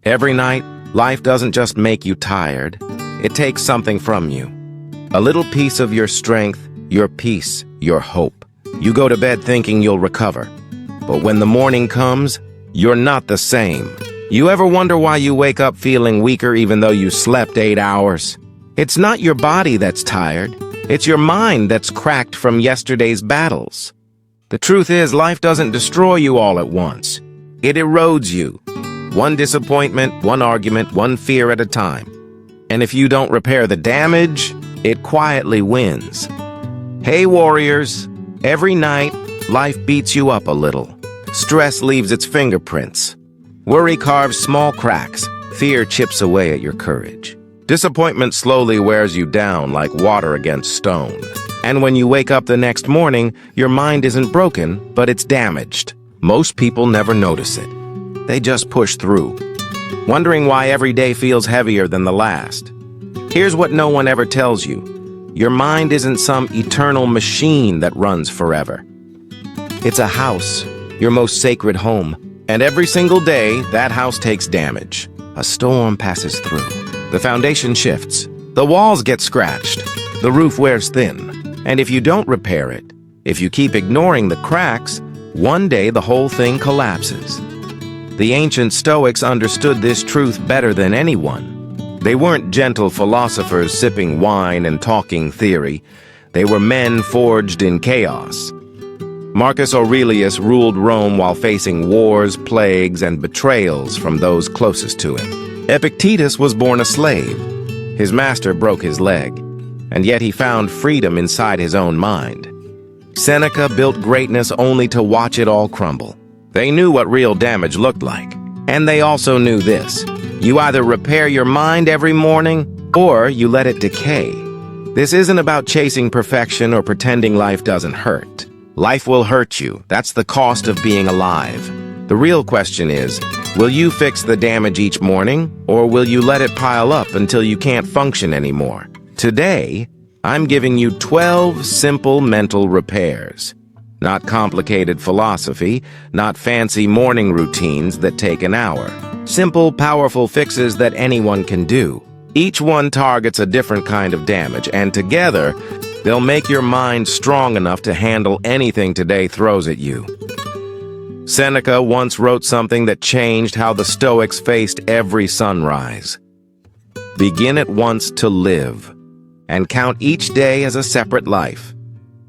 Every night, life doesn't just make you tired. It takes something from you. A little piece of your strength, your peace, your hope. You go to bed thinking you'll recover. But when the morning comes, you're not the same. You ever wonder why you wake up feeling weaker even though you slept 8 hours? It's not your body that's tired. It's your mind that's cracked from yesterday's battles. The truth is, life doesn't destroy you all at once. It erodes you. One disappointment, one argument, one fear at a time. And if you don't repair the damage, it quietly wins. Hey warriors, every night, life beats you up a little. Stress leaves its fingerprints. Worry carves small cracks. Fear chips away at your courage. Disappointment slowly wears you down like water against stone. And when you wake up the next morning, your mind isn't broken, but it's damaged. Most people never notice it. They just push through, wondering why every day feels heavier than the last. Here's what no one ever tells you. Your mind isn't some eternal machine that runs forever. It's a house, your most sacred home. And every single day, that house takes damage. A storm passes through. The foundation shifts. The walls get scratched. The roof wears thin. And if you don't repair it, if you keep ignoring the cracks, one day the whole thing collapses. The ancient Stoics understood this truth better than anyone. They weren't gentle philosophers sipping wine and talking theory. They were men forged in chaos. Marcus Aurelius ruled Rome while facing wars, plagues, and betrayals from those closest to him. Epictetus was born a slave. His master broke his leg, and yet he found freedom inside his own mind. Seneca built greatness only to watch it all crumble. They knew what real damage looked like. And they also knew this. You either repair your mind every morning, or you let it decay. This isn't about chasing perfection or pretending life doesn't hurt. Life will hurt you. That's the cost of being alive. The real question is, will you fix the damage each morning, or will you let it pile up until you can't function anymore? Today, I'm giving you 12 simple mental repairs. Not complicated philosophy, not fancy morning routines that take an hour. Simple, powerful fixes that anyone can do. Each one targets a different kind of damage, and together, they'll make your mind strong enough to handle anything today throws at you. Seneca once wrote something that changed how the Stoics faced every sunrise. Begin at once to live, and count each day as a separate life.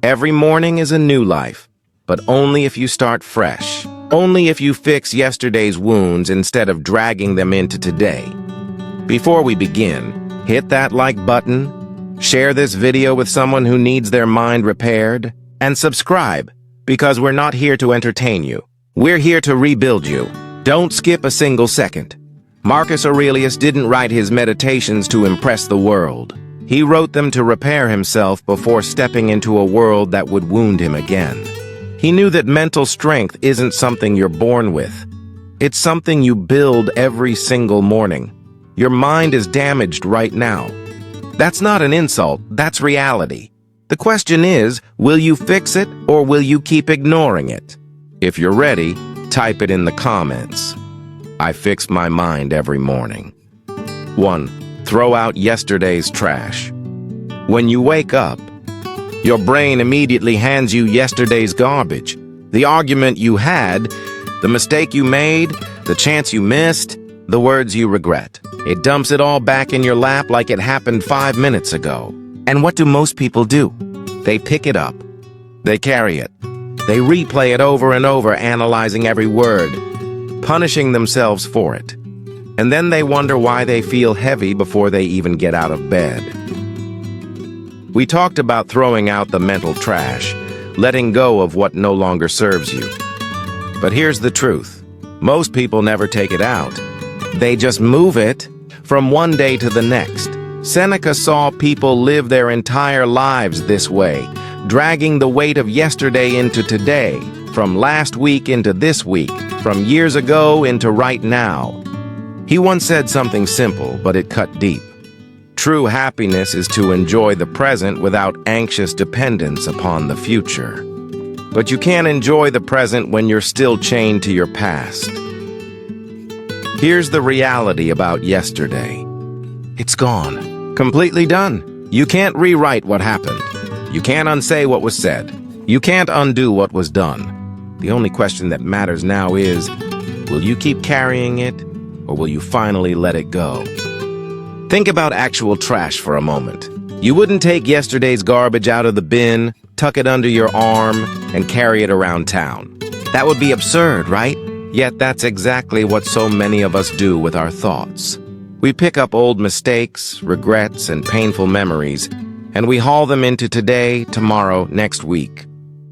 Every morning is a new life, but only if you start fresh. Only if you fix yesterday's wounds instead of dragging them into today. Before we begin, hit that like button, share this video with someone who needs their mind repaired, and subscribe, because we're not here to entertain you. We're here to rebuild you. Don't skip a single second. Marcus Aurelius didn't write his meditations to impress the world. He wrote them to repair himself before stepping into a world that would wound him again. He knew that mental strength isn't something you're born with. It's something you build every single morning. Your mind is damaged right now. That's not an insult, that's reality. The question is, will you fix it or will you keep ignoring it? If you're ready, type it in the comments. I fix my mind every morning. 1. Throw out yesterday's trash. When you wake up, your brain immediately hands you yesterday's garbage. The argument you had, the mistake you made, the chance you missed, the words you regret. It dumps it all back in your lap like it happened 5 minutes ago. And what do most people do? They pick it up. They carry it. They replay it over and over, analyzing every word, punishing themselves for it. And then they wonder why they feel heavy before they even get out of bed. We talked about throwing out the mental trash, letting go of what no longer serves you. But here's the truth. Most people never take it out. They just move it from one day to the next. Seneca saw people live their entire lives this way, dragging the weight of yesterday into today, from last week into this week, from years ago into right now. He once said something simple, but it cut deep. True happiness is to enjoy the present without anxious dependence upon the future. But you can't enjoy the present when you're still chained to your past. Here's the reality about yesterday. It's gone. Completely done. You can't rewrite what happened. You can't unsay what was said. You can't undo what was done. The only question that matters now is, will you keep carrying it, or will you finally let it go? Think about actual trash for a moment. You wouldn't take yesterday's garbage out of the bin, tuck it under your arm, and carry it around town. That would be absurd, right? Yet that's exactly what so many of us do with our thoughts. We pick up old mistakes, regrets, and painful memories, and we haul them into today, tomorrow, next week.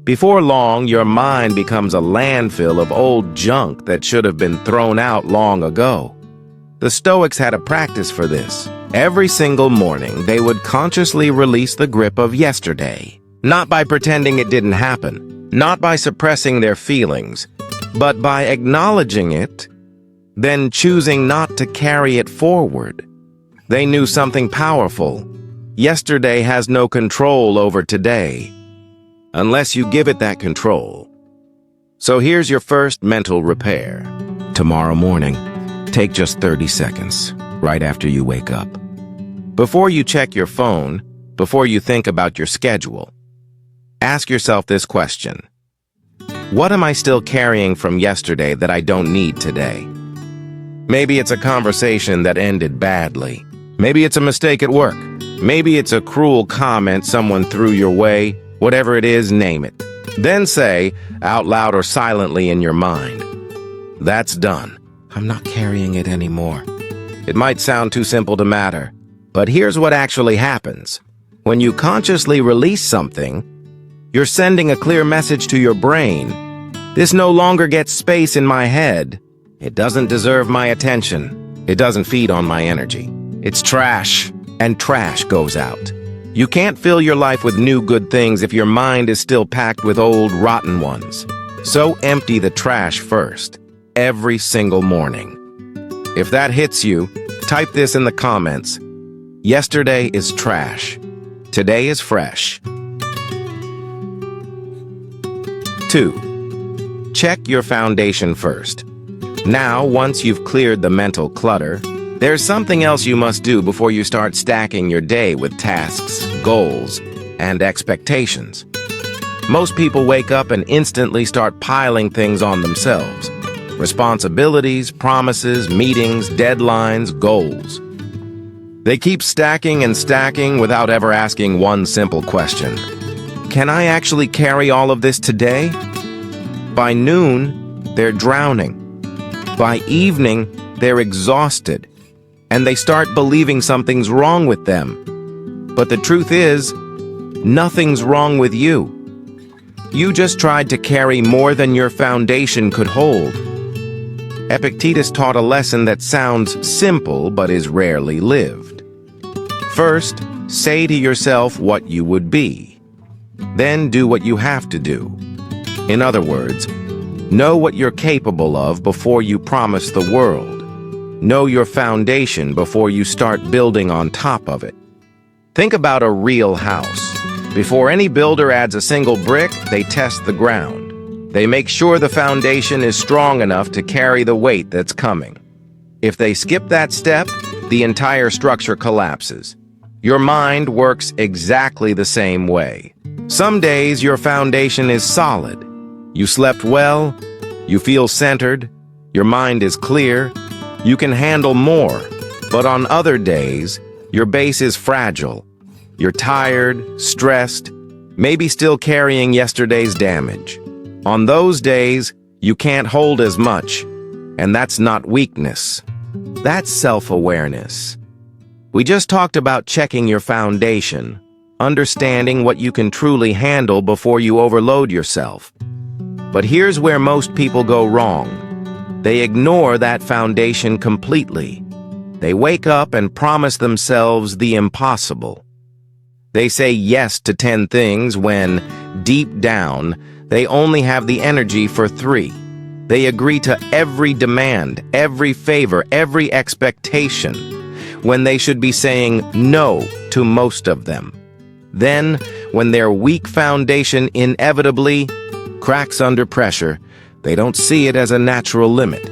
Before long, your mind becomes a landfill of old junk that should have been thrown out long ago. The Stoics had a practice for this. Every single morning, they would consciously release the grip of yesterday. Not by pretending it didn't happen, not by suppressing their feelings, but by acknowledging it, then choosing not to carry it forward. They knew something powerful. Yesterday has no control over today, unless you give it that control. So here's your first mental repair. Tomorrow morning, take just 30 seconds, right after you wake up. Before you check your phone, before you think about your schedule, ask yourself this question. What am I still carrying from yesterday that I don't need today? Maybe it's a conversation that ended badly. Maybe it's a mistake at work. Maybe it's a cruel comment someone threw your way. Whatever it is, name it. Then say, out loud or silently in your mind, that's done. I'm not carrying it anymore. It might sound too simple to matter, but here's what actually happens. When you consciously release something, you're sending a clear message to your brain. This no longer gets space in my head. It doesn't deserve my attention. It doesn't feed on my energy. It's trash, and trash goes out. You can't fill your life with new good things if your mind is still packed with old, rotten ones. So empty the trash first, every single morning. If that hits you, type this in the comments. Yesterday is trash. Today is fresh. 2. Check your foundation first. Now, once you've cleared the mental clutter, there's something else you must do before you start stacking your day with tasks, goals, and expectations. Most people wake up and instantly start piling things on themselves. Responsibilities, promises, meetings, deadlines, goals. They keep stacking and stacking without ever asking one simple question. Can I actually carry all of this today? By noon, they're drowning. By evening, they're exhausted, and they start believing something's wrong with them. But the truth is, nothing's wrong with you. You just tried to carry more than your foundation could hold. Epictetus taught a lesson that sounds simple but is rarely lived. First, say to yourself what you would be. Then do what you have to do. In other words, know what you're capable of before you promise the world. Know your foundation before you start building on top of it. Think about a real house. Before any builder adds a single brick, they test the ground. They make sure the foundation is strong enough to carry the weight that's coming. If they skip that step, the entire structure collapses. Your mind works exactly the same way. Some days your foundation is solid. You slept well, you feel centered, your mind is clear, you can handle more. But on other days, your base is fragile. You're tired, stressed, maybe still carrying yesterday's damage. On those days, you can't hold as much, and that's not weakness. That's self-awareness. We just talked about checking your foundation, understanding what you can truly handle before you overload yourself. But here's where most people go wrong. They ignore that foundation completely. They wake up and promise themselves the impossible. They say yes to 10 things when, deep down, they only have the energy for 3. They agree to every demand, every favor, every expectation, when they should be saying no to most of them. Then, when their weak foundation inevitably cracks under pressure, they don't see it as a natural limit.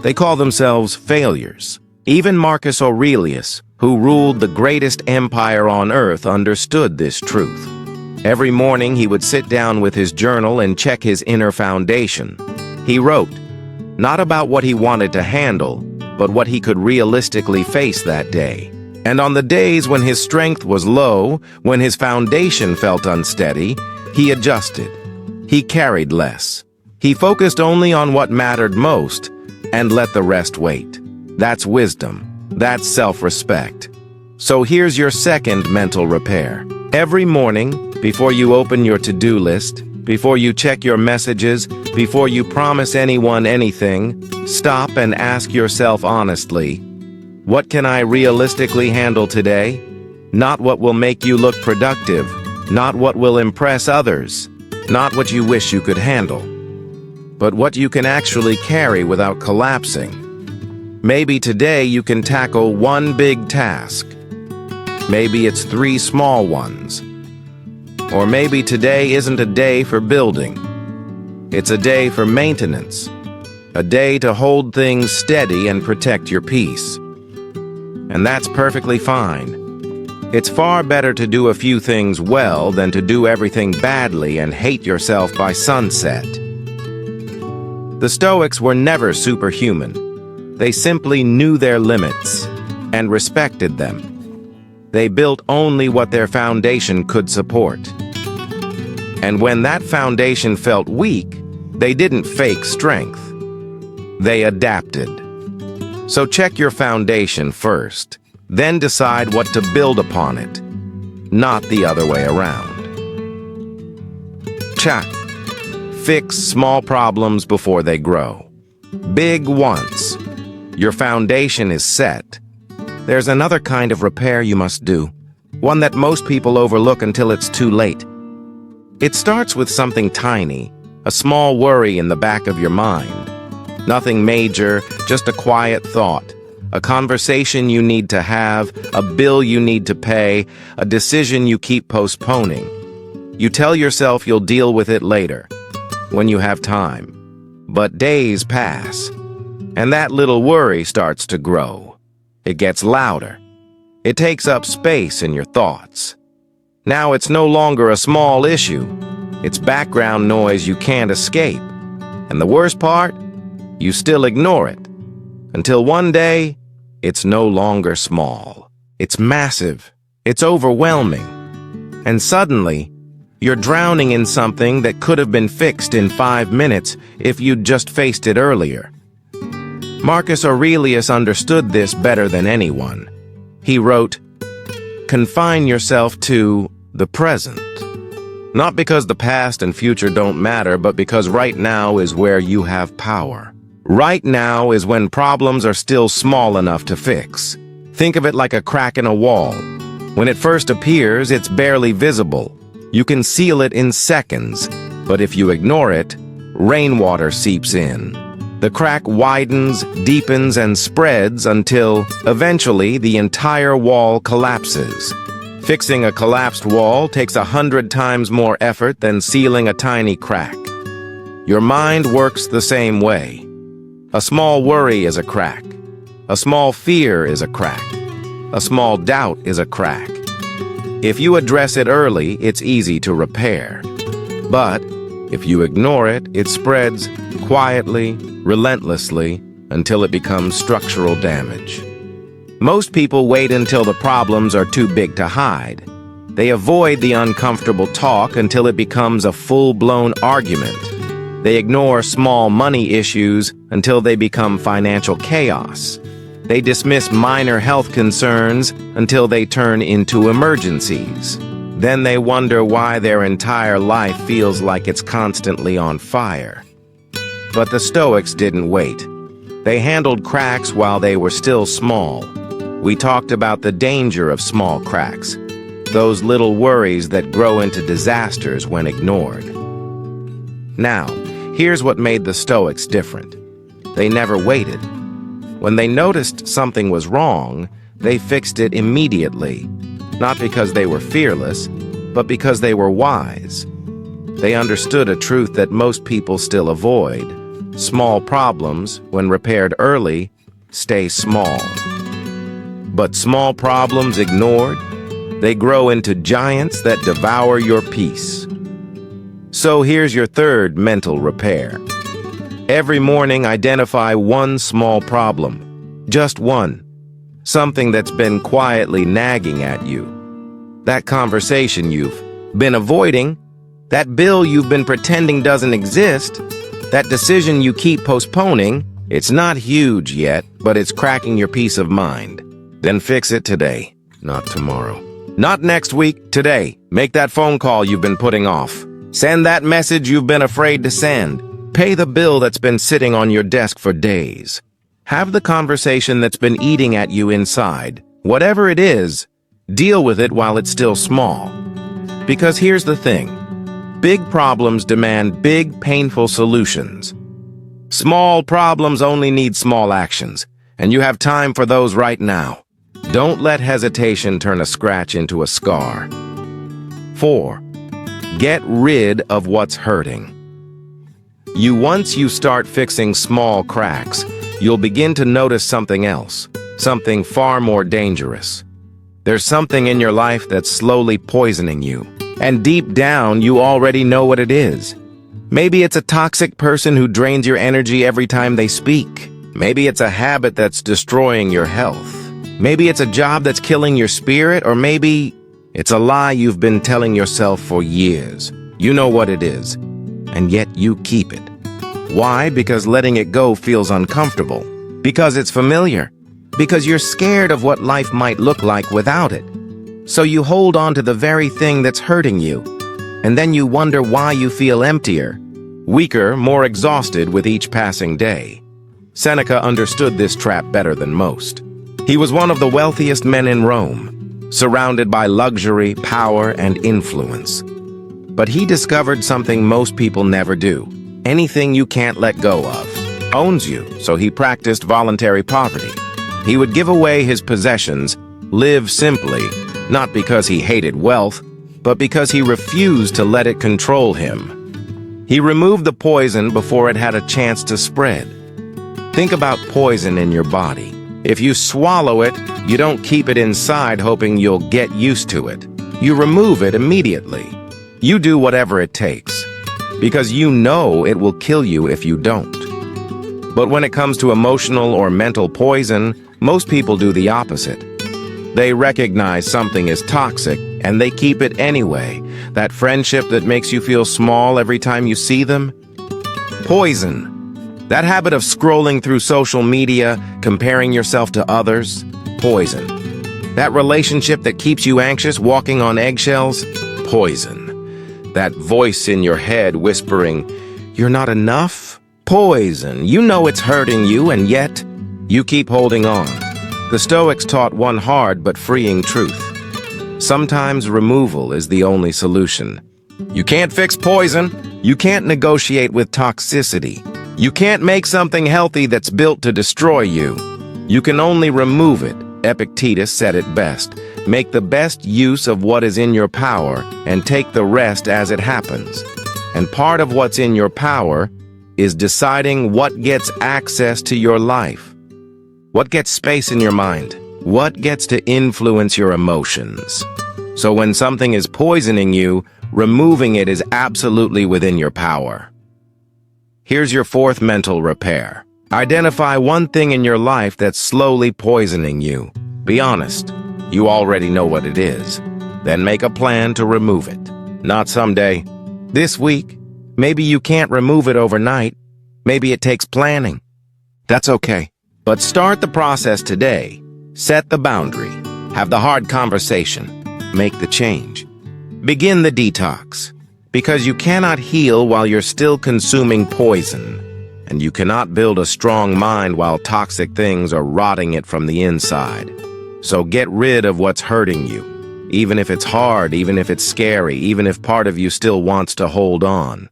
They call themselves failures. Even Marcus Aurelius, who ruled the greatest empire on earth, understood this truth. Every morning he would sit down with his journal and check his inner foundation. He wrote, not about what he wanted to handle, but what he could realistically face that day. And on the days when his strength was low, when his foundation felt unsteady, he adjusted. He carried less. He focused only on what mattered most and let the rest wait. That's wisdom. That's self-respect. So here's your second mental repair. Every morning, before you open your to-do list, before you check your messages, before you promise anyone anything, stop and ask yourself honestly, what can I realistically handle today? Not what will make you look productive, not what will impress others, not what you wish you could handle, but what you can actually carry without collapsing. Maybe today you can tackle one big task. Maybe it's 3 small ones. Or maybe today isn't a day for building. It's a day for maintenance. A day to hold things steady and protect your peace. And that's perfectly fine. It's far better to do a few things well than to do everything badly and hate yourself by sunset. The Stoics were never superhuman. They simply knew their limits and respected them. They built only what their foundation could support. And when that foundation felt weak, they didn't fake strength. They adapted. So check your foundation first, then decide what to build upon it, not the other way around. Check. Fix small problems before they grow. Big once. Your foundation is set. There's another kind of repair you must do, one that most people overlook until it's too late. It starts with something tiny, a small worry in the back of your mind. Nothing major, just a quiet thought, a conversation you need to have, a bill you need to pay, a decision you keep postponing. You tell yourself you'll deal with it later, when you have time. But days pass, and that little worry starts to grow. It gets louder. It takes up space in your thoughts. Now it's no longer a small issue. It's background noise you can't escape. And the worst part? You still ignore it. Until one day, it's no longer small. It's massive. It's overwhelming. And suddenly, you're drowning in something that could have been fixed in 5 minutes if you'd just faced it earlier. Marcus Aurelius understood this better than anyone. He wrote, "Confine yourself to the present. Not because the past and future don't matter, but because right now is where you have power. Right now is when problems are still small enough to fix. Think of it like a crack in a wall. When it first appears, it's barely visible. You can seal it in seconds, but if you ignore it, rainwater seeps in. The crack widens, deepens, and spreads until, eventually, the entire wall collapses. Fixing a collapsed wall takes 100 times more effort than sealing a tiny crack. Your mind works the same way. A small worry is a crack. A small fear is a crack. A small doubt is a crack. If you address it early, it's easy to repair. But if you ignore it, it spreads quietly, relentlessly, until it becomes structural damage. Most people wait until the problems are too big to hide. They avoid the uncomfortable talk until it becomes a full-blown argument. They ignore small money issues until they become financial chaos. They dismiss minor health concerns until they turn into emergencies. Then they wonder why their entire life feels like it's constantly on fire. But the Stoics didn't wait. They handled cracks while they were still small. We talked about the danger of small cracks, those little worries that grow into disasters when ignored. Now, here's what made the Stoics different. They never waited. When they noticed something was wrong, they fixed it immediately, not because they were fearless, but because they were wise. They understood a truth that most people still avoid. Small problems, when repaired early, stay small. But small problems ignored, they grow into giants that devour your peace. So here's your third mental repair. Every morning, identify one small problem. Just one. Something that's been quietly nagging at you. That conversation you've been avoiding, that bill you've been pretending doesn't exist, that decision you keep postponing. It's not huge yet, but it's cracking your peace of mind. Then fix it today, not tomorrow. Not next week, today. Make that phone call you've been putting off. Send that message you've been afraid to send. Pay the bill that's been sitting on your desk for days. Have the conversation that's been eating at you inside. Whatever it is, deal with it while it's still small. Because here's the thing. Big problems demand big, painful solutions. Small problems only need small actions, and you have time for those right now. Don't let hesitation turn a scratch into a scar. 4. Get rid of what's hurting. Once you start fixing small cracks, you'll begin to notice something else, something far more dangerous. There's something in your life that's slowly poisoning you, and deep down you already know what it is. Maybe it's a toxic person who drains your energy every time they speak. Maybe it's a habit that's destroying your health. Maybe it's a job that's killing your spirit, or maybe it's a lie you've been telling yourself for years. You know what it is, and yet you keep it. Why? Because letting it go feels uncomfortable. Because it's familiar. Because you're scared of what life might look like without it. So you hold on to the very thing that's hurting you. And then you wonder why you feel emptier, weaker, more exhausted with each passing day. Seneca understood this trap better than most. He was one of the wealthiest men in Rome, surrounded by luxury, power, and influence. But he discovered something most people never do. Anything you can't let go of owns you, so he practiced voluntary poverty. He would give away his possessions, live simply, not because he hated wealth, but because he refused to let it control him. He removed the poison before it had a chance to spread. Think about poison in your body. If you swallow it, you don't keep it inside hoping you'll get used to it. You remove it immediately. You do whatever it takes, because you know it will kill you if you don't. But when it comes to emotional or mental poison, most people do the opposite. They recognize something is toxic, and they keep it anyway. That friendship that makes you feel small every time you see them? Poison. That habit of scrolling through social media, comparing yourself to others? Poison. That relationship that keeps you anxious, walking on eggshells? Poison. That voice in your head whispering, "You're not enough?" Poison. You know it's hurting you, and yet you keep holding on. The Stoics taught one hard but freeing truth. Sometimes removal is the only solution. You can't fix poison. You can't negotiate with toxicity. You can't make something healthy that's built to destroy you. You can only remove it. Epictetus said it best. Make the best use of what is in your power and take the rest as it happens. And part of what's in your power is deciding what gets access to your life. What gets space in your mind? What gets to influence your emotions? So when something is poisoning you, removing it is absolutely within your power. Here's your fourth mental repair. Identify one thing in your life that's slowly poisoning you. Be honest. You already know what it is. Then make a plan to remove it. Not someday. This week. Maybe you can't remove it overnight. Maybe it takes planning. That's okay. But start the process today. Set the boundary. Have the hard conversation. Make the change. Begin the detox. Because you cannot heal while you're still consuming poison. And you cannot build a strong mind while toxic things are rotting it from the inside. So get rid of what's hurting you. Even if it's hard, even if it's scary, even if part of you still wants to hold on.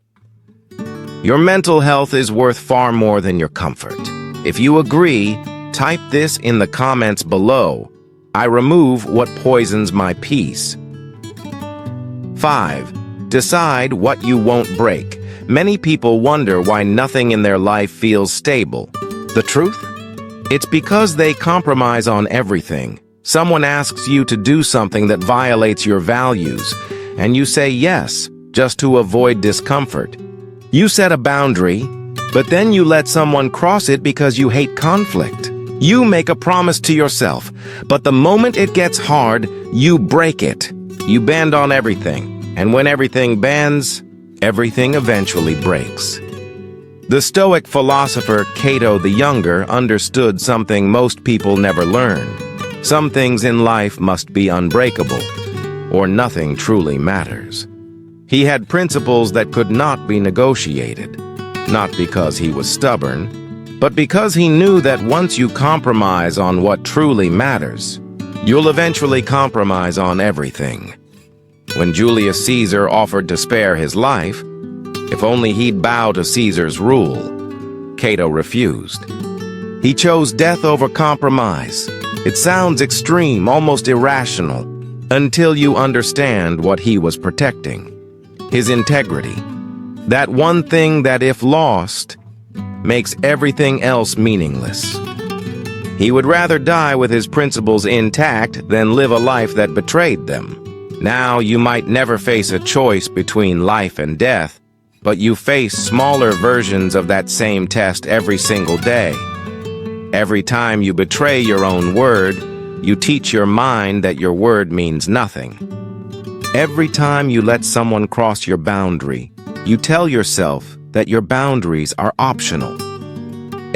Your mental health is worth far more than your comfort. If you agree, type this in the comments below. I remove what poisons my peace. 5. Decide what you won't break. Many people wonder why nothing in their life feels stable. The truth? It's because they compromise on everything. Someone asks you to do something that violates your values, and you say yes, just to avoid discomfort. You set a boundary, but then you let someone cross it because you hate conflict. You make a promise to yourself, but the moment it gets hard, you break it. You bend on everything, and when everything bends, everything eventually breaks. The Stoic philosopher Cato the Younger understood something most people never learn. Some things in life must be unbreakable, or nothing truly matters. He had principles that could not be negotiated, not because he was stubborn, but because he knew that once you compromise on what truly matters, you'll eventually compromise on everything. When Julius Caesar offered to spare his life, if only he'd bow to Caesar's rule, Cato refused. He chose death over compromise. It sounds extreme, almost irrational, until you understand what he was protecting. His integrity. That one thing that, if lost, makes everything else meaningless. He would rather die with his principles intact than live a life that betrayed them. Now you might never face a choice between life and death, but you face smaller versions of that same test every single day. Every time you betray your own word, you teach your mind that your word means nothing. Every time you let someone cross your boundary, you tell yourself that your boundaries are optional.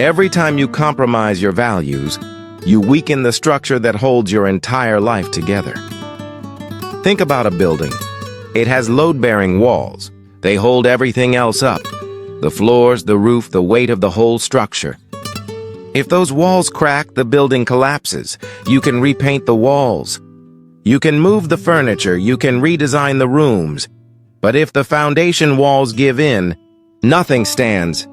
Every time you compromise your values, you weaken the structure that holds your entire life together. Think about a building. It has load-bearing walls. They hold everything else up. The floors, the roof, the weight of the whole structure. If those walls crack, the building collapses. You can repaint the walls. You can move the furniture. You can redesign the rooms. But if the foundation walls give in, nothing stands.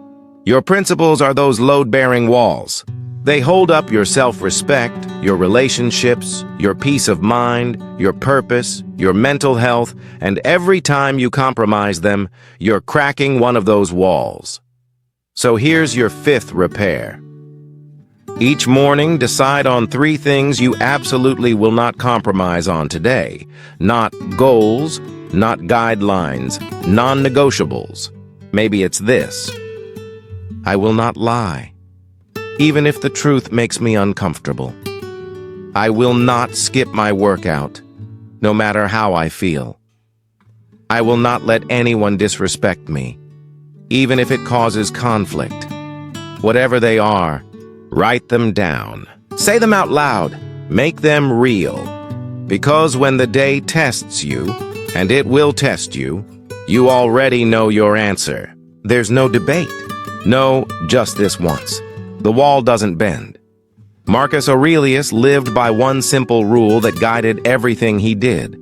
Your principles are those load-bearing walls. They hold up your self-respect, your relationships, your peace of mind, your purpose, your mental health, and every time you compromise them, you're cracking one of those walls. So here's your fifth repair. Each morning, decide on 3 things you absolutely will not compromise on today. Not goals, not guidelines, non-negotiables. Maybe it's this. I will not lie, even if the truth makes me uncomfortable. I will not skip my workout, no matter how I feel. I will not let anyone disrespect me, even if it causes conflict. Whatever they are, write them down. Say them out loud. Make them real. Because when the day tests you, and it will test you, you already know your answer. There's no debate. No, just this once. The wall doesn't bend. Marcus Aurelius lived by one simple rule that guided everything he did.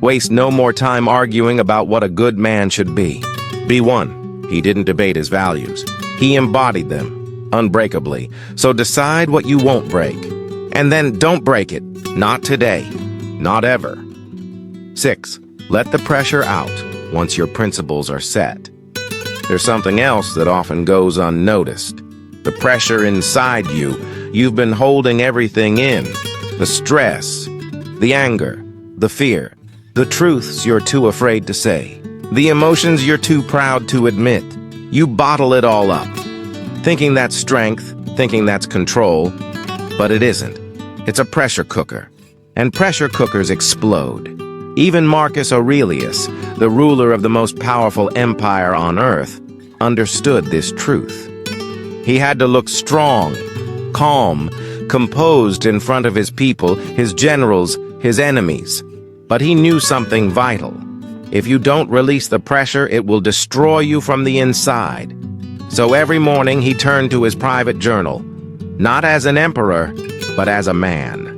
Waste no more time arguing about what a good man should be. Be one. He didn't debate his values. He embodied them, unbreakably. So decide what you won't break. And then don't break it. Not today. Not ever. 6. Let the pressure out once your principles are set. There's something else that often goes unnoticed. The pressure inside you. You've been holding everything in. The stress, the anger, the fear, the truths you're too afraid to say, the emotions you're too proud to admit. You bottle it all up, thinking that's strength, thinking that's control, but it isn't. It's a pressure cooker, and pressure cookers explode. Even Marcus Aurelius, the ruler of the most powerful empire on earth, understood this truth. He had to look strong, calm, composed in front of his people, his generals, his enemies. But he knew something vital. If you don't release the pressure, it will destroy you from the inside. So every morning he turned to his private journal, not as an emperor, but as a man.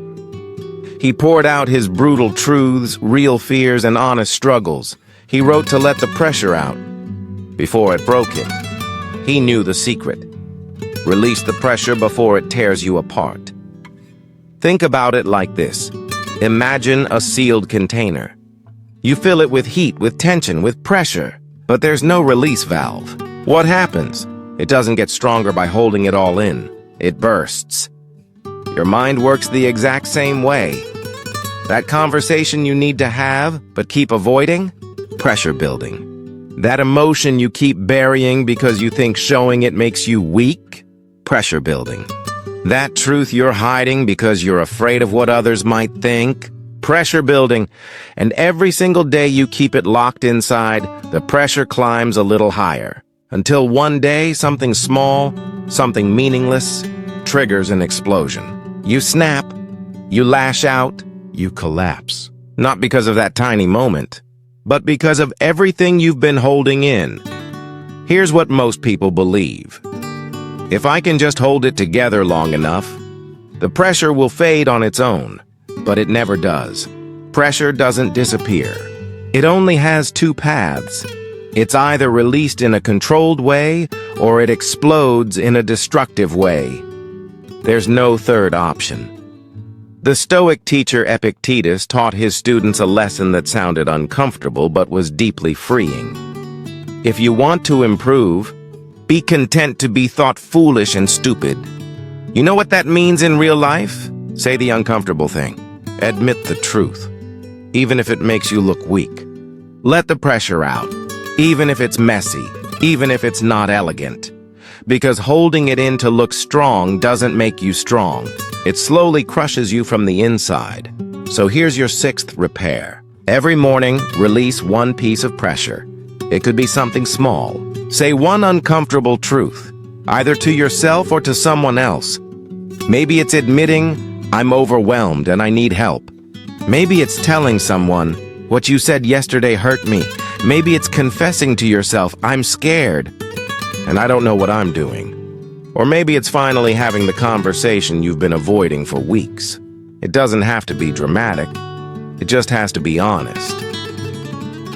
He poured out his brutal truths, real fears, and honest struggles. He wrote to let the pressure out before it broke him. He knew the secret. Release the pressure before it tears you apart. Think about it like this. Imagine a sealed container. You fill it with heat, with tension, with pressure. But there's no release valve. What happens? It doesn't get stronger by holding it all in. It bursts. Your mind works the exact same way. That conversation you need to have, but keep avoiding? Pressure building. That emotion you keep burying because you think showing it makes you weak? Pressure building. That truth you're hiding because you're afraid of what others might think? Pressure building. And every single day you keep it locked inside, the pressure climbs a little higher. Until one day, something small, something meaningless, triggers an explosion. You snap, you lash out, you collapse. Not because of that tiny moment, but because of everything you've been holding in. Here's what most people believe. If I can just hold it together long enough, the pressure will fade on its own. But it never does. Pressure doesn't disappear. It only has two paths. It's either released in a controlled way, or it explodes in a destructive way. There's no third option. The Stoic teacher Epictetus taught his students a lesson that sounded uncomfortable but was deeply freeing. If you want to improve, be content to be thought foolish and stupid. You know what that means in real life? Say the uncomfortable thing. Admit the truth, even if it makes you look weak. Let the pressure out, even if it's messy, even if it's not elegant. Because holding it in to look strong doesn't make you strong. It slowly crushes you from the inside. So here's your sixth repair. Every morning, release one piece of pressure. It could be something small. Say one uncomfortable truth, either to yourself or to someone else. Maybe it's admitting, I'm overwhelmed and I need help. Maybe it's telling someone, what you said yesterday hurt me. Maybe it's confessing to yourself, I'm scared, and I don't know what I'm doing. Or maybe it's finally having the conversation you've been avoiding for weeks. It doesn't have to be dramatic. It just has to be honest.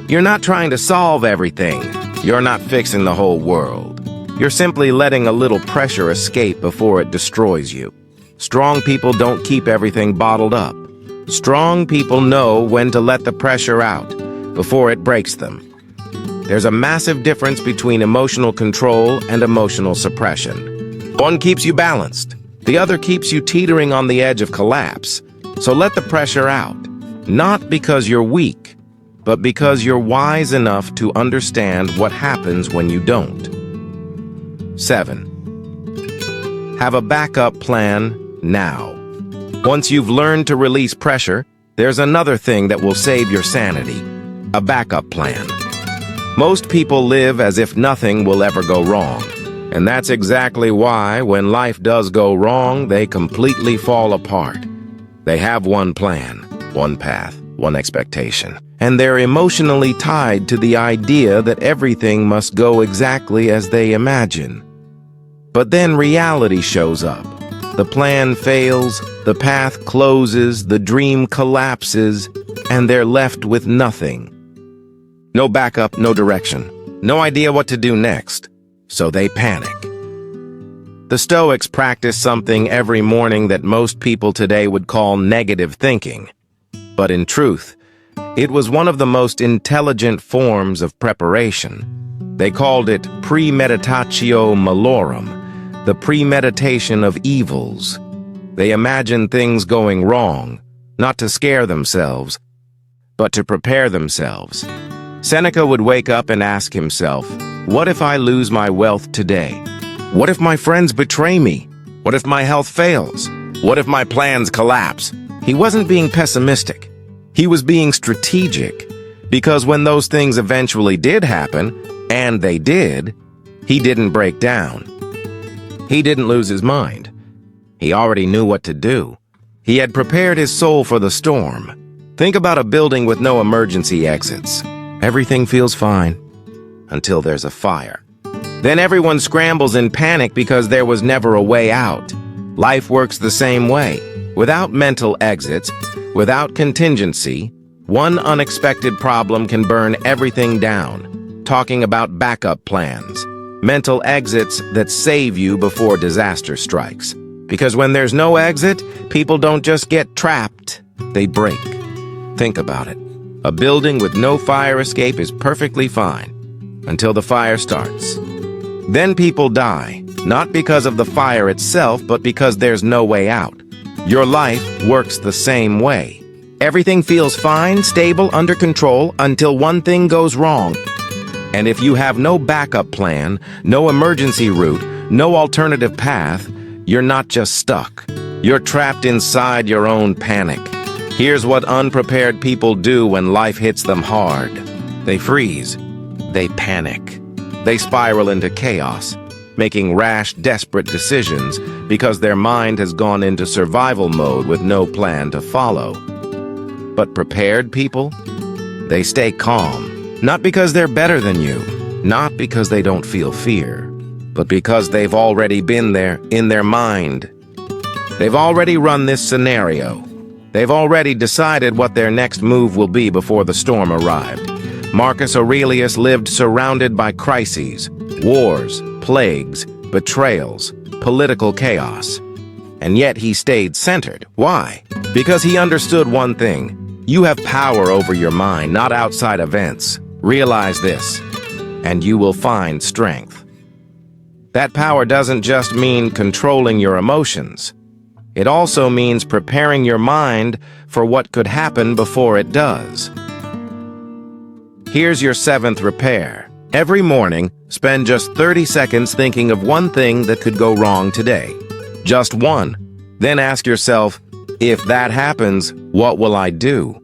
You're not trying to solve everything. You're not fixing the whole world. You're simply letting a little pressure escape before it destroys you. Strong people don't keep everything bottled up. Strong people know when to let the pressure out before it breaks them. There's a massive difference between emotional control and emotional suppression. One keeps you balanced. The other keeps you teetering on the edge of collapse. So let the pressure out, not because you're weak, but because you're wise enough to understand what happens when you don't. 7. Have a backup plan now. Once you've learned to release pressure, there's another thing that will save your sanity: a backup plan. Most people live as if nothing will ever go wrong. And that's exactly why, when life does go wrong, they completely fall apart. They have one plan, one path, one expectation. And they're emotionally tied to the idea that everything must go exactly as they imagine. But then reality shows up. The plan fails, the path closes, the dream collapses, and they're left with nothing. No backup, no direction, no idea what to do next. So they panic. The Stoics practice something every morning that most people today would call negative thinking. But in truth, it was one of the most intelligent forms of preparation. They called it premeditatio malorum, the premeditation of evils. They imagined things going wrong, not to scare themselves, but to prepare themselves. Seneca would wake up and ask himself, what if I lose my wealth today? What if my friends betray me? What if my health fails? What if my plans collapse? He wasn't being pessimistic. He was being strategic, because when those things eventually did happen, and they did, he didn't break down. He didn't lose his mind. He already knew what to do. He had prepared his soul for the storm. Think about a building with no emergency exits. Everything feels fine until there's a fire. Then everyone scrambles in panic because there was never a way out. Life works the same way. Without mental exits, without contingency, one unexpected problem can burn everything down. Talking about backup plans, mental exits that save you before disaster strikes. Because when there's no exit, people don't just get trapped, they break. Think about it. A building with no fire escape is perfectly fine. until the fire starts. Then people die, not because of the fire itself, but because there's no way out. Your life works the same way. Everything feels fine, stable, under control, until one thing goes wrong. And if you have no backup plan, no emergency route, no alternative path, you're not just stuck. You're trapped inside your own panic. Here's what unprepared people do when life hits them hard. They freeze. They panic. They spiral into chaos, making rash, desperate decisions because their mind has gone into survival mode with no plan to follow. But prepared people? They stay calm, not because they're better than you, not because they don't feel fear, but because they've already been there in their mind. They've already run this scenario. They've already decided what their next move will be before the storm arrived. Marcus Aurelius lived surrounded by crises, wars, plagues, betrayals, political chaos. And yet he stayed centered. Why? Because he understood one thing. You have power over your mind, not outside events. Realize this, and you will find strength. That power doesn't just mean controlling your emotions. It also means preparing your mind for what could happen before it does. Here's your 7th repair. Every morning, spend just 30 seconds thinking of one thing that could go wrong today. Just one. Then ask yourself, if that happens, what will I do?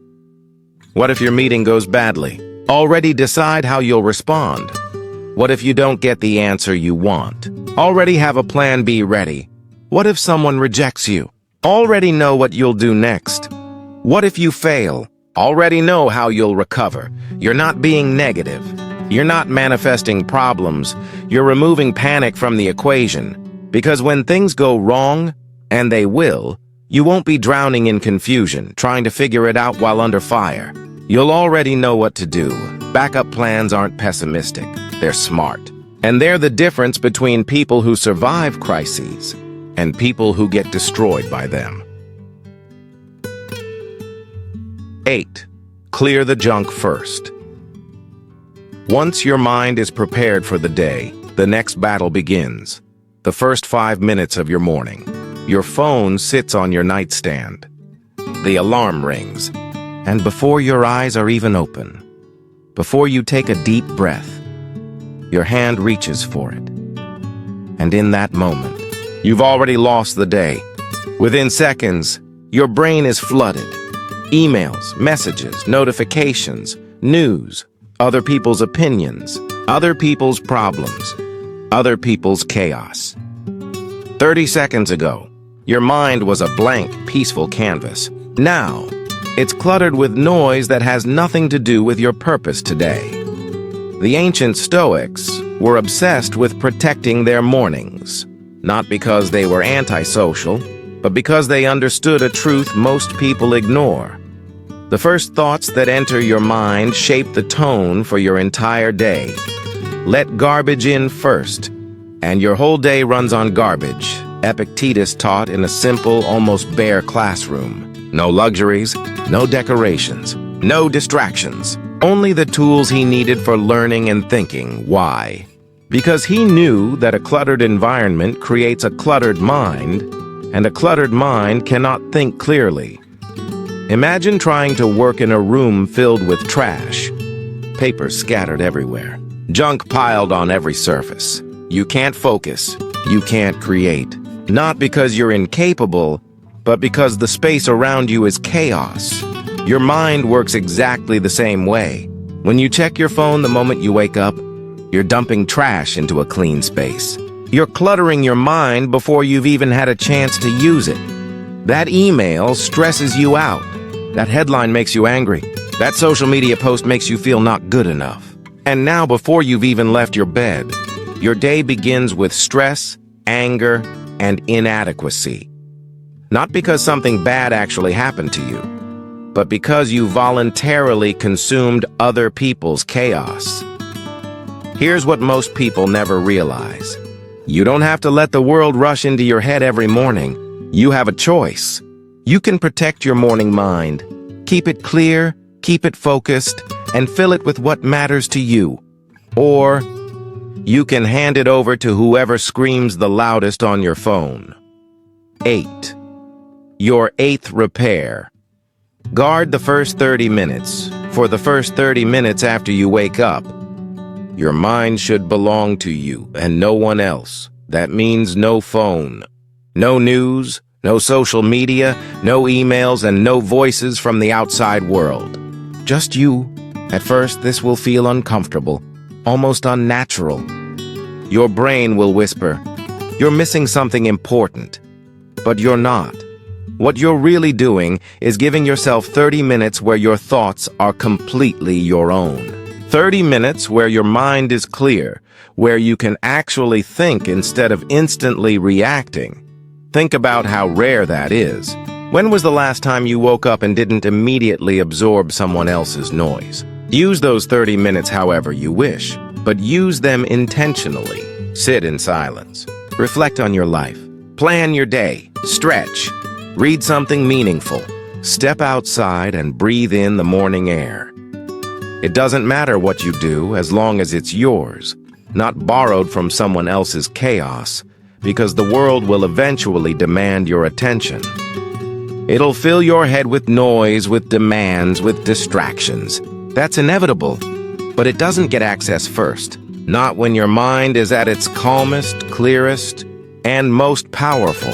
What if your meeting goes badly? Already decide how you'll respond. What if you don't get the answer you want? Already have a plan B ready. What if someone rejects you? Already know what you'll do next. What if you fail? Already know how you'll recover. You're not being negative. You're not manifesting problems. You're removing panic from the equation. Because when things go wrong, and they will, you won't be drowning in confusion, trying to figure it out while under fire. You'll already know what to do. Backup plans aren't pessimistic. They're smart. And they're the difference between people who survive crises and people who get destroyed by them. 8. Clear the junk first. Once your mind is prepared for the day, the next battle begins. The first 5 minutes of your morning. Your phone sits on your nightstand. The alarm rings. And before your eyes are even open, before you take a deep breath, your hand reaches for it. And in that moment, you've already lost the day. Within seconds, your brain is flooded. Emails, messages, notifications, news, other people's opinions, other people's problems, other people's chaos. 30 seconds ago, your mind was a blank, peaceful canvas. Now, it's cluttered with noise that has nothing to do with your purpose today. The ancient Stoics were obsessed with protecting their mornings, not because they were antisocial, but because they understood a truth most people ignore. The first thoughts that enter your mind shape the tone for your entire day. Let garbage in first, and your whole day runs on garbage. Epictetus taught in a simple, almost bare classroom. No luxuries, no decorations, no distractions. Only the tools he needed for learning and thinking. Why? Because he knew that a cluttered environment creates a cluttered mind, and a cluttered mind cannot think clearly. Imagine trying to work in a room filled with trash. Papers scattered everywhere. Junk piled on every surface. You can't focus. You can't create. Not because you're incapable, but because the space around you is chaos. Your mind works exactly the same way. When you check your phone the moment you wake up, you're dumping trash into a clean space. You're cluttering your mind before you've even had a chance to use it. That email stresses you out. That headline makes you angry. That social media post makes you feel not good enough. And now, before you've even left your bed, your day begins with stress, anger, and inadequacy. Not because something bad actually happened to you, but because you voluntarily consumed other people's chaos. Here's what most people never realize. You don't have to let the world rush into your head every morning. You have a choice. You can protect your morning mind. Keep it clear, keep it focused, and fill it with what matters to you. Or you can hand it over to whoever screams the loudest on your phone. 8. Your 8th repair. Guard the first 30 minutes. For the first 30 minutes after you wake up, your mind should belong to you and no one else. That means no phone, no news, no social media, no emails, and no voices from the outside world. Just you. At first, this will feel uncomfortable, almost unnatural. Your brain will whisper, "You're missing something important." But you're not. What you're really doing is giving yourself 30 minutes where your thoughts are completely your own. 30 minutes where your mind is clear, where you can actually think instead of instantly reacting. Think about how rare that is. When was the last time you woke up and didn't immediately absorb someone else's noise? Use those 30 minutes however you wish, but use them intentionally. Sit in silence. Reflect on your life. Plan your day. Stretch. Read something meaningful. Step outside and breathe in the morning air. It doesn't matter what you do as long as it's yours, not borrowed from someone else's chaos, because the world will eventually demand your attention. It'll fill your head with noise, with demands, with distractions. That's inevitable, but it doesn't get access first. Not when your mind is at its calmest, clearest, and most powerful.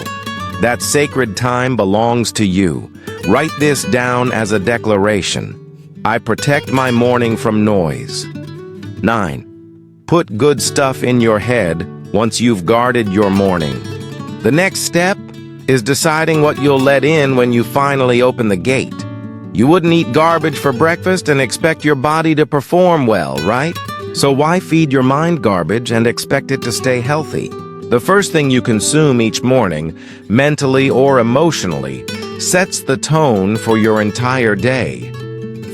That sacred time belongs to you. Write this down as a declaration. I protect my morning from noise. 9. Put good stuff in your head once you've guarded your morning. The next step is deciding what you'll let in when you finally open the gate. You wouldn't eat garbage for breakfast and expect your body to perform well, right? So why feed your mind garbage and expect it to stay healthy? The first thing you consume each morning, mentally or emotionally, sets the tone for your entire day.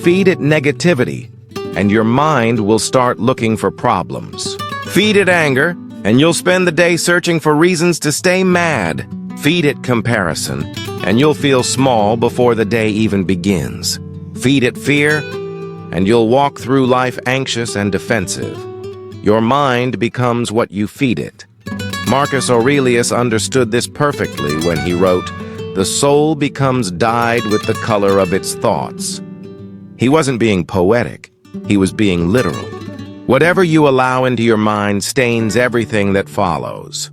Feed it negativity, and your mind will start looking for problems. Feed it anger, and you'll spend the day searching for reasons to stay mad. Feed it comparison, and you'll feel small before the day even begins. Feed it fear, and you'll walk through life anxious and defensive. Your mind becomes what you feed it. Marcus Aurelius understood this perfectly when he wrote, "The soul becomes dyed with the color of its thoughts." He wasn't being poetic, he was being literal. Whatever you allow into your mind stains everything that follows.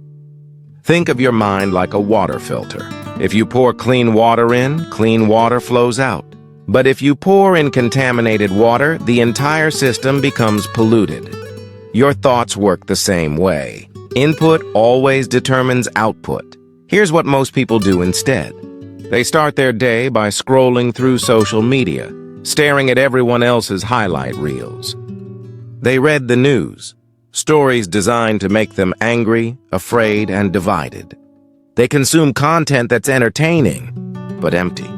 Think of your mind like a water filter. If you pour clean water in, clean water flows out. But if you pour in contaminated water, the entire system becomes polluted. Your thoughts work the same way. Input always determines output. Here's what most people do instead. They start their day by scrolling through social media, staring at everyone else's highlight reels. They read the news, stories designed to make them angry, afraid, and divided. They consume content that's entertaining, but empty.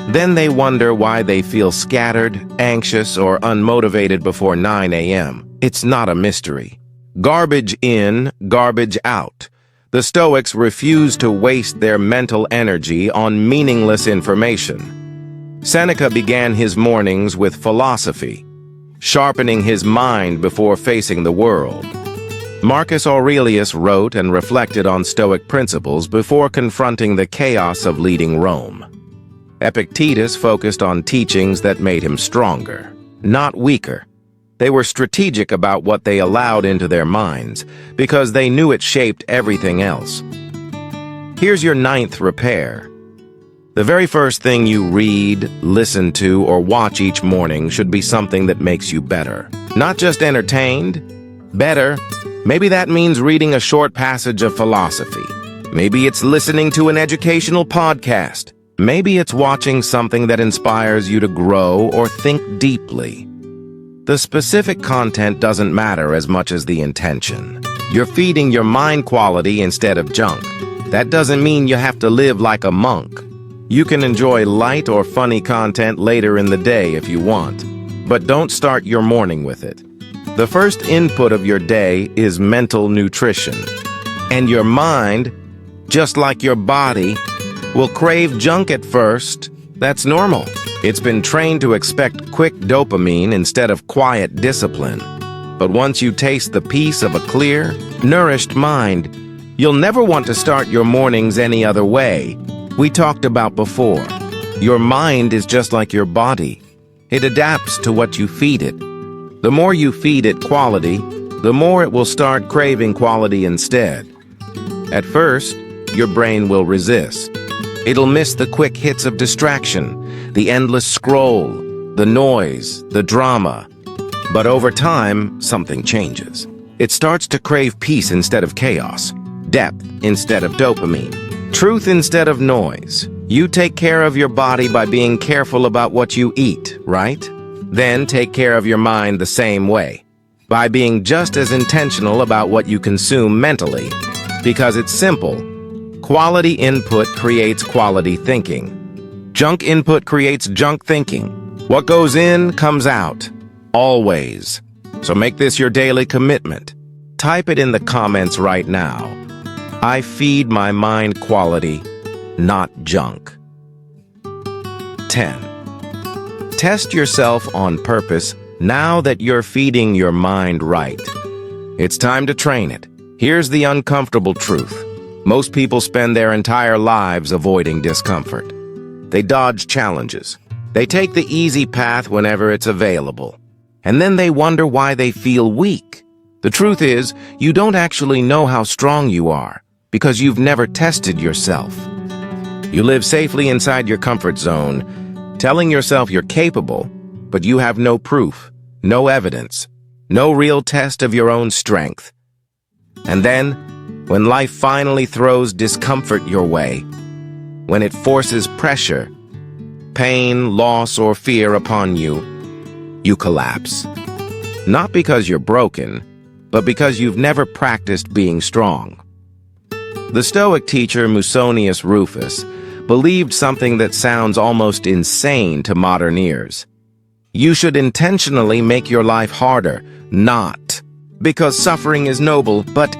Then they wonder why they feel scattered, anxious, or unmotivated before 9 a.m. It's not a mystery. Garbage in, garbage out. The Stoics refused to waste their mental energy on meaningless information. Seneca began his mornings with philosophy, sharpening his mind before facing the world. Marcus Aurelius wrote and reflected on Stoic principles before confronting the chaos of leading Rome. Epictetus focused on teachings that made him stronger, not weaker. They were strategic about what they allowed into their minds because they knew it shaped everything else. Here's your 9th repair. The very first thing you read, listen to, or watch each morning should be something that makes you better. Not just entertained, better. Maybe that means reading a short passage of philosophy. Maybe it's listening to an educational podcast. Maybe it's watching something that inspires you to grow or think deeply. The specific content doesn't matter as much as the intention. You're feeding your mind quality instead of junk. That doesn't mean you have to live like a monk. You can enjoy light or funny content later in the day if you want, but don't start your morning with it. The first input of your day is mental nutrition, and your mind, just like your body, will crave junk at first. That's normal. It's been trained to expect quick dopamine instead of quiet discipline. But once you taste the peace of a clear, nourished mind, you'll never want to start your mornings any other way. We talked about before. Your mind is just like your body. It adapts to what you feed it. The more you feed it quality, the more it will start craving quality instead. At first, your brain will resist. It'll miss the quick hits of distraction, the endless scroll, the noise, the drama. But over time, something changes. It starts to crave peace instead of chaos, depth instead of dopamine, truth instead of noise. You take care of your body by being careful about what you eat, right? Then take care of your mind the same way, by being just as intentional about what you consume mentally. Because it's simple. Quality input creates quality thinking. Junk input creates junk thinking. What goes in comes out. Always. So make this your daily commitment. Type it in the comments right now. I feed my mind quality, not junk. 10. Test yourself on purpose now that you're feeding your mind right. It's time to train it. Here's the uncomfortable truth. Most people spend their entire lives avoiding discomfort. They dodge challenges. They take the easy path whenever it's available. And then they wonder why they feel weak. The truth is, you don't actually know how strong you are because you've never tested yourself. You live safely inside your comfort zone, telling yourself you're capable, but you have no proof, no evidence, no real test of your own strength. And then, when life finally throws discomfort your way, when it forces pressure, pain, loss, or fear upon you, you collapse. Not because you're broken, but because you've never practiced being strong. The Stoic teacher Musonius Rufus believed something that sounds almost insane to modern ears. You should intentionally make your life harder, not because suffering is noble, but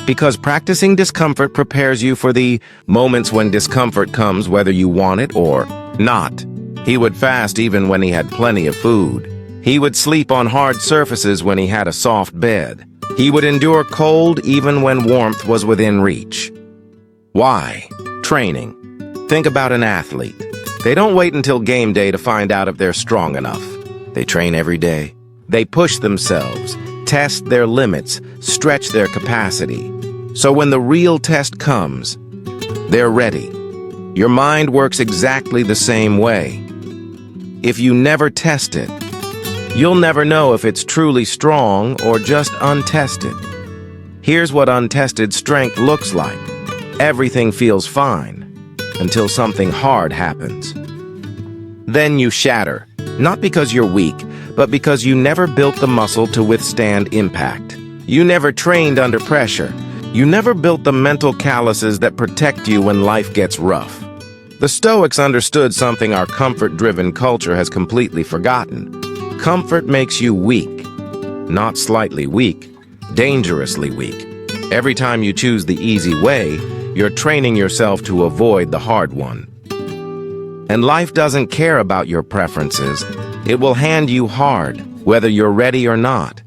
because practicing discomfort prepares you for the moments when discomfort comes whether you want it or not. He would fast even when he had plenty of food. He would sleep on hard surfaces when he had a soft bed. He would endure cold even when warmth was within reach. Why? Training. Think about an athlete. They don't wait until game day to find out if they're strong enough. They train every day. They push themselves, test their limits, stretch their capacity. So when the real test comes, they're ready. Your mind works exactly the same way. If you never test it, you'll never know if it's truly strong or just untested. Here's what untested strength looks like. Everything feels fine until something hard happens. Then you shatter, not because you're weak, but because you never built the muscle to withstand impact. You never trained under pressure. You never built the mental calluses that protect you when life gets rough. The Stoics understood something our comfort-driven culture has completely forgotten. Comfort makes you weak. Not slightly weak, dangerously weak. Every time you choose the easy way, you're training yourself to avoid the hard one. And life doesn't care about your preferences. It will hand you hard, whether you're ready or not.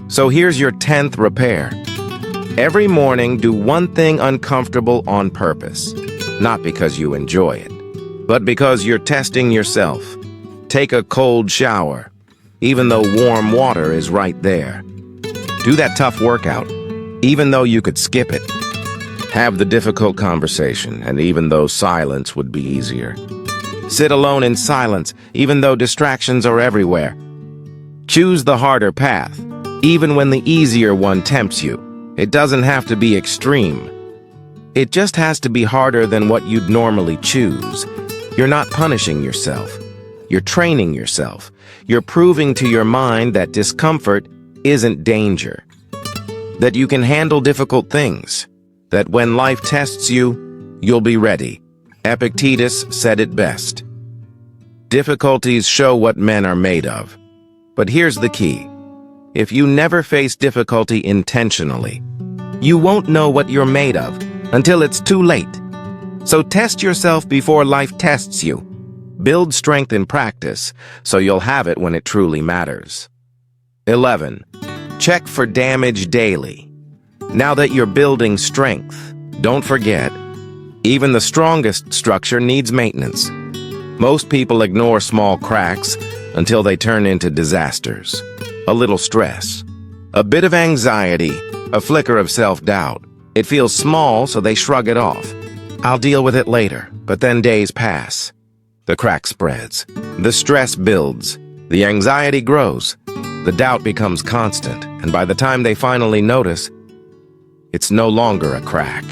So here's your 10th repair. Every morning, do one thing uncomfortable on purpose. Not because you enjoy it, but because you're testing yourself. Take a cold shower, even though warm water is right there. Do that tough workout, even though you could skip it. Have the difficult conversation, and even though silence would be easier. Sit alone in silence, even though distractions are everywhere. Choose the harder path, even when the easier one tempts you. It doesn't have to be extreme. It just has to be harder than what you'd normally choose. You're not punishing yourself. You're training yourself. You're proving to your mind that discomfort isn't danger. That you can handle difficult things. That when life tests you, you'll be ready. Epictetus said it best. Difficulties show what men are made of. But here's the key. If you never face difficulty intentionally, you won't know what you're made of until it's too late. So test yourself before life tests you. Build strength in practice so you'll have it when it truly matters. 11. Check for damage daily. Now that you're building strength, don't forget, even the strongest structure needs maintenance. Most people ignore small cracks until they turn into disasters. A little stress, a bit of anxiety, a flicker of self-doubt. It feels small, so they shrug it off. I'll deal with it later, but then days pass. The crack spreads. The stress builds. The anxiety grows. The doubt becomes constant, and by the time they finally notice, it's no longer a crack.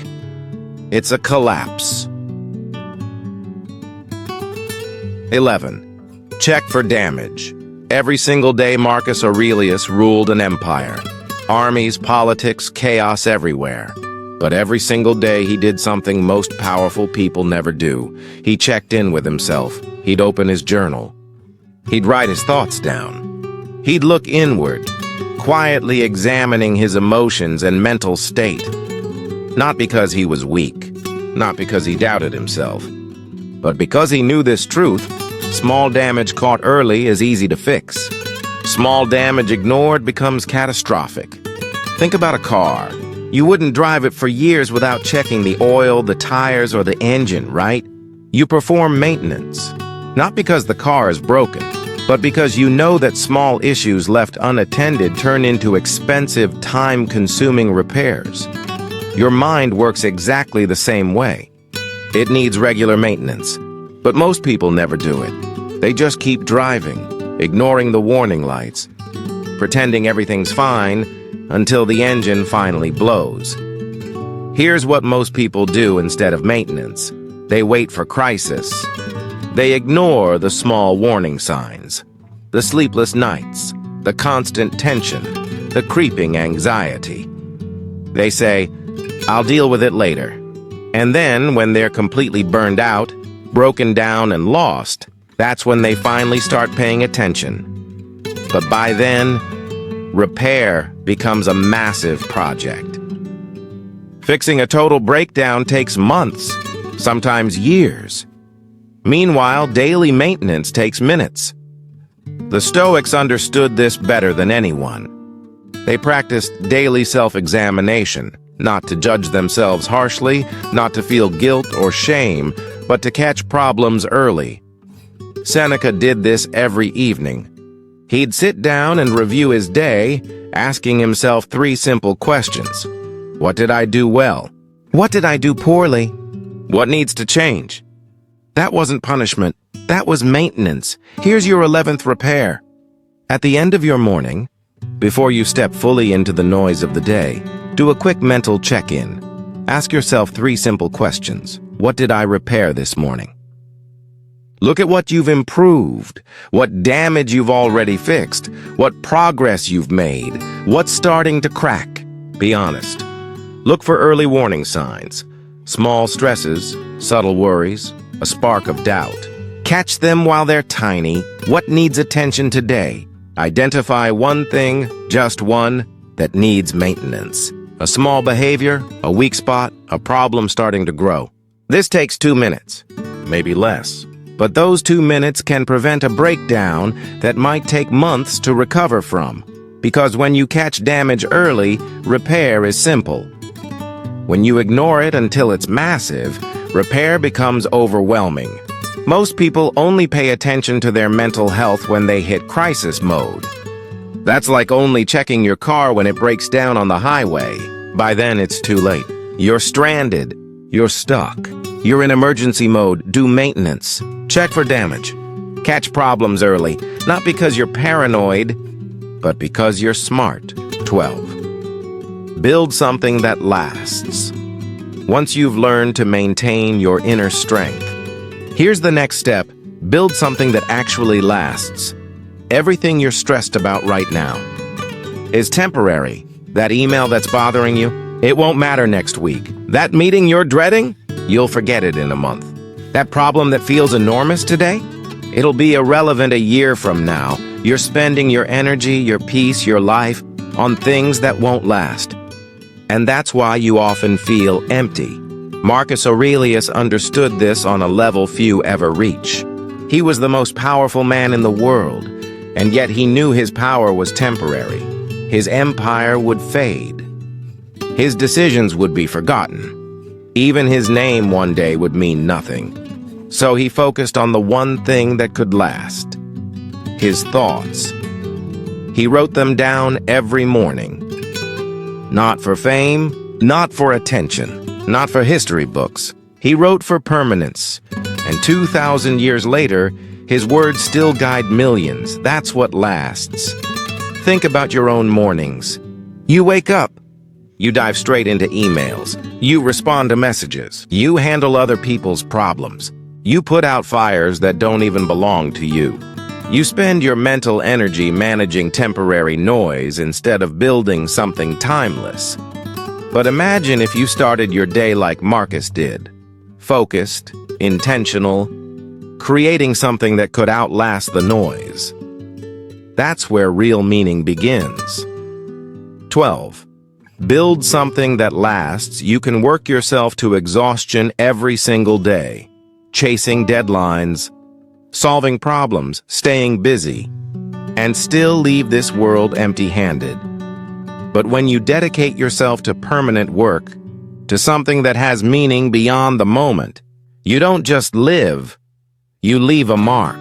It's a collapse. 11. Check for damage. Every single day Marcus Aurelius ruled an empire. Armies, politics, chaos everywhere. But every single day he did something most powerful people never do. He checked in with himself. He'd open his journal. He'd write his thoughts down. He'd look inward, quietly examining his emotions and mental state. Not because he was weak, not because he doubted himself, but because he knew this truth: small damage caught early is easy to fix. Small damage ignored becomes catastrophic. Think about a car. You wouldn't drive it for years without checking the oil, the tires, or the engine, right? You perform maintenance, not because the car is broken, but because you know that small issues left unattended turn into expensive, time-consuming repairs. Your mind works exactly the same way. It needs regular maintenance, but most people never do it. They just keep driving, ignoring the warning lights, pretending everything's fine until the engine finally blows. Here's what most people do instead of maintenance. They wait for crisis. They ignore the small warning signs, the sleepless nights, the constant tension, the creeping anxiety. They say, "I'll deal with it later." And then, when they're completely burned out, broken down, and lost, that's when they finally start paying attention. But by then, repair becomes a massive project. Fixing a total breakdown takes months, sometimes years. Meanwhile, daily maintenance takes minutes. The Stoics understood this better than anyone. They practiced daily self-examination, not to judge themselves harshly, not to feel guilt or shame, but to catch problems early. Seneca did this every evening. He'd sit down and review his day, asking himself 3 simple questions. What did I do well? What did I do poorly? What needs to change? That wasn't punishment. That was maintenance. Here's your 11th repair. At the end of your morning, before you step fully into the noise of the day, do a quick mental check-in. Ask yourself 3 simple questions. What did I repair this morning? Look at what you've improved, what damage you've already fixed, what progress you've made, what's starting to crack. Be honest. Look for early warning signs, small stresses, subtle worries, a spark of doubt. Catch them while they're tiny. What needs attention today? Identify one thing, just one, that needs maintenance. A small behavior, a weak spot, a problem starting to grow. This takes 2 minutes, maybe less. But those 2 minutes can prevent a breakdown that might take months to recover from. Because when you catch damage early, repair is simple. When you ignore it until it's massive, repair becomes overwhelming. Most people only pay attention to their mental health when they hit crisis mode. That's like only checking your car when it breaks down on the highway. By then, it's too late. You're stranded. You're stuck. You're in emergency mode. Do maintenance. Check for damage. Catch problems early, not because you're paranoid, but because you're smart. 12. Build something that lasts. Once you've learned to maintain your inner strength, here's the next step. Build something that actually lasts. Everything you're stressed about right now is temporary. That email that's bothering you, it won't matter next week. That meeting you're dreading, you'll forget it in a month. That problem that feels enormous today, it'll be irrelevant a year from now. You're spending your energy, your peace, your life on things that won't last. And that's why you often feel empty. Marcus Aurelius understood this on a level few ever reach. He was the most powerful man in the world, and yet he knew his power was temporary. his empire would fade. His decisions would be forgotten. Even his name one day would mean nothing. So he focused on the one thing that could last: his thoughts. He wrote them down every morning. Not for fame, not for attention, not for history books. He wrote for permanence. And 2,000 years later, his words still guide millions. That's what lasts. Think about your own mornings. You wake up. You dive straight into emails. You respond to messages. You handle other people's problems. You put out fires that don't even belong to you. You spend your mental energy managing temporary noise instead of building something timeless. But imagine if you started your day like Marcus did. Focused, intentional, creating something that could outlast the noise. That's where real meaning begins. 12. Build something that lasts. You can work yourself to exhaustion every single day, chasing deadlines, solving problems, staying busy, and still leave this world empty-handed. But when you dedicate yourself to permanent work, to something that has meaning beyond the moment, you don't just live, you leave a mark.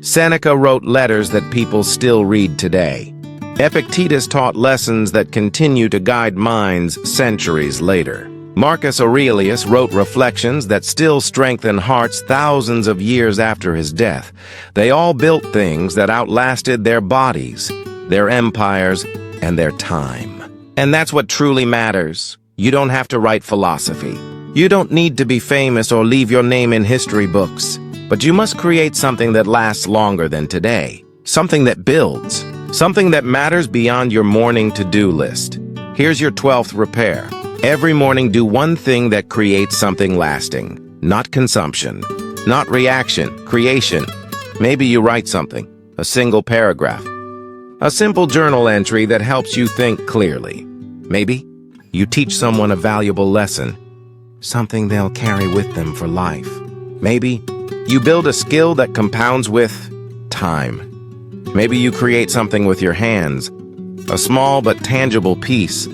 Seneca wrote letters that people still read today. Epictetus taught lessons that continue to guide minds centuries later. Marcus Aurelius wrote reflections that still strengthen hearts thousands of years after his death. They all built things that outlasted their bodies, their empires, and their time. And that's what truly matters. You don't have to write philosophy. You don't need to be famous or leave your name in history books. But you must create something that lasts longer than today. Something that builds. Something that matters beyond your morning to-do list. Here's your 12th repair. Every morning, do one thing that creates something lasting. Not consumption. Not reaction. Creation. Maybe you write something. A single paragraph. A simple journal entry that helps you think clearly. Maybe you teach someone a valuable lesson. Something they'll carry with them for life. Maybe you build a skill that compounds with time. Maybe you create something with your hands, a small but tangible piece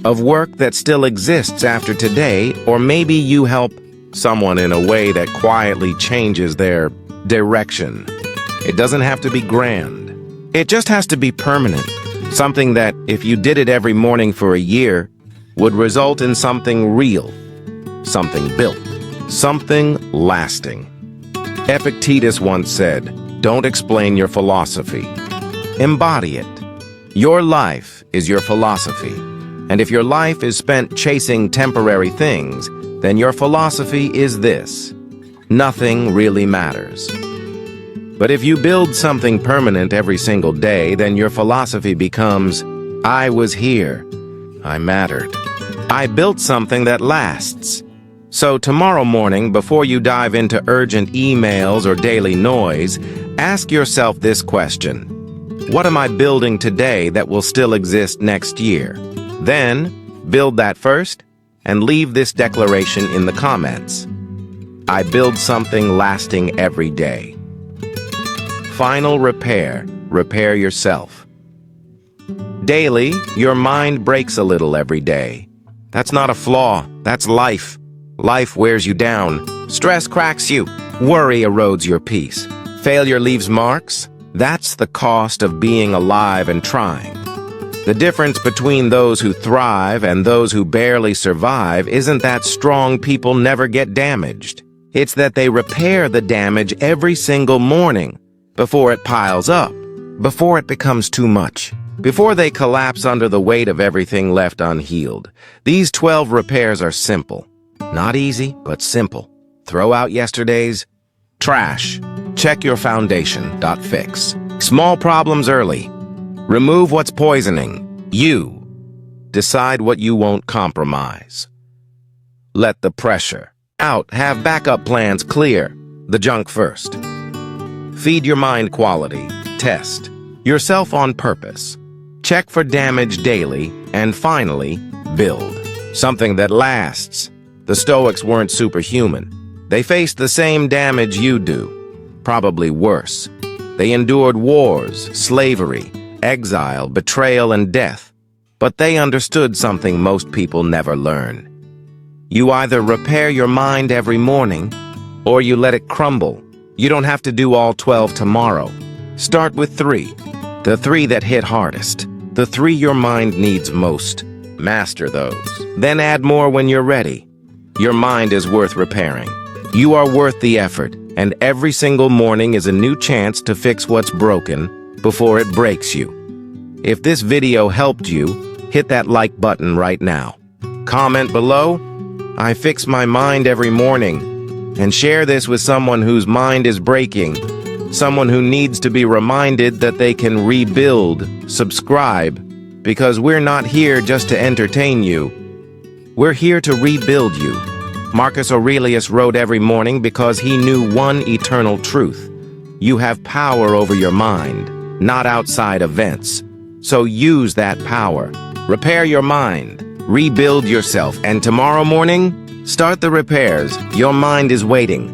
of work that still exists after today, or maybe you help someone in a way that quietly changes their direction. It doesn't have to be grand. It just has to be permanent, something that, if you did it every morning for a year, would result in something real, something built, something lasting. Epictetus once said, "Don't explain your philosophy. Embody it." Your life is your philosophy. And if your life is spent chasing temporary things, then your philosophy is this: nothing really matters. But if you build something permanent every single day, then your philosophy becomes, I was here. I mattered. I built something that lasts. So tomorrow morning, before you dive into urgent emails or daily noise, ask yourself this question: what am I building today that will still exist next year? Then, build that first, and leave this declaration in the comments. I build something lasting every day. Final repair. Repair yourself. Daily, your mind breaks a little every day. That's not a flaw. That's life. Life wears you down. Stress cracks you. Worry erodes your peace. Failure leaves marks. That's the cost of being alive and trying. The difference between those who thrive and those who barely survive isn't that strong people never get damaged. It's that they repair the damage every single morning before it piles up, before it becomes too much, before they collapse under the weight of everything left unhealed. These 12 repairs are simple. Not easy, but simple. Throw out yesterday's trash. Check your foundation. Fix. Small problems early. Remove what's poisoning. You. Decide what you won't compromise. Let the pressure out. Have backup plans clear. The junk first. Feed your mind quality. Test yourself on purpose. Check for damage daily. And finally, build something that lasts. The Stoics weren't superhuman. They faced the same damage you do, probably worse. They endured wars, slavery, exile, betrayal, and death. But they understood something most people never learn. You either repair your mind every morning, or you let it crumble. You don't have to do all 12 tomorrow. Start with 3. The 3 that hit hardest. The 3 your mind needs most. Master those. Then add more when you're ready. Your mind is worth repairing. You are worth the effort, and every single morning is a new chance to fix what's broken before it breaks you. If this video helped you, hit that like button right now. Comment below, "I fix my mind every morning," and share this with someone whose mind is breaking, someone who needs to be reminded that they can rebuild. Subscribe, because we're not here just to entertain you. We're here to rebuild you. Marcus Aurelius wrote every morning because he knew one eternal truth. You have power over your mind, not outside events. So use that power. Repair your mind. Rebuild yourself. And tomorrow morning, start the repairs. Your mind is waiting.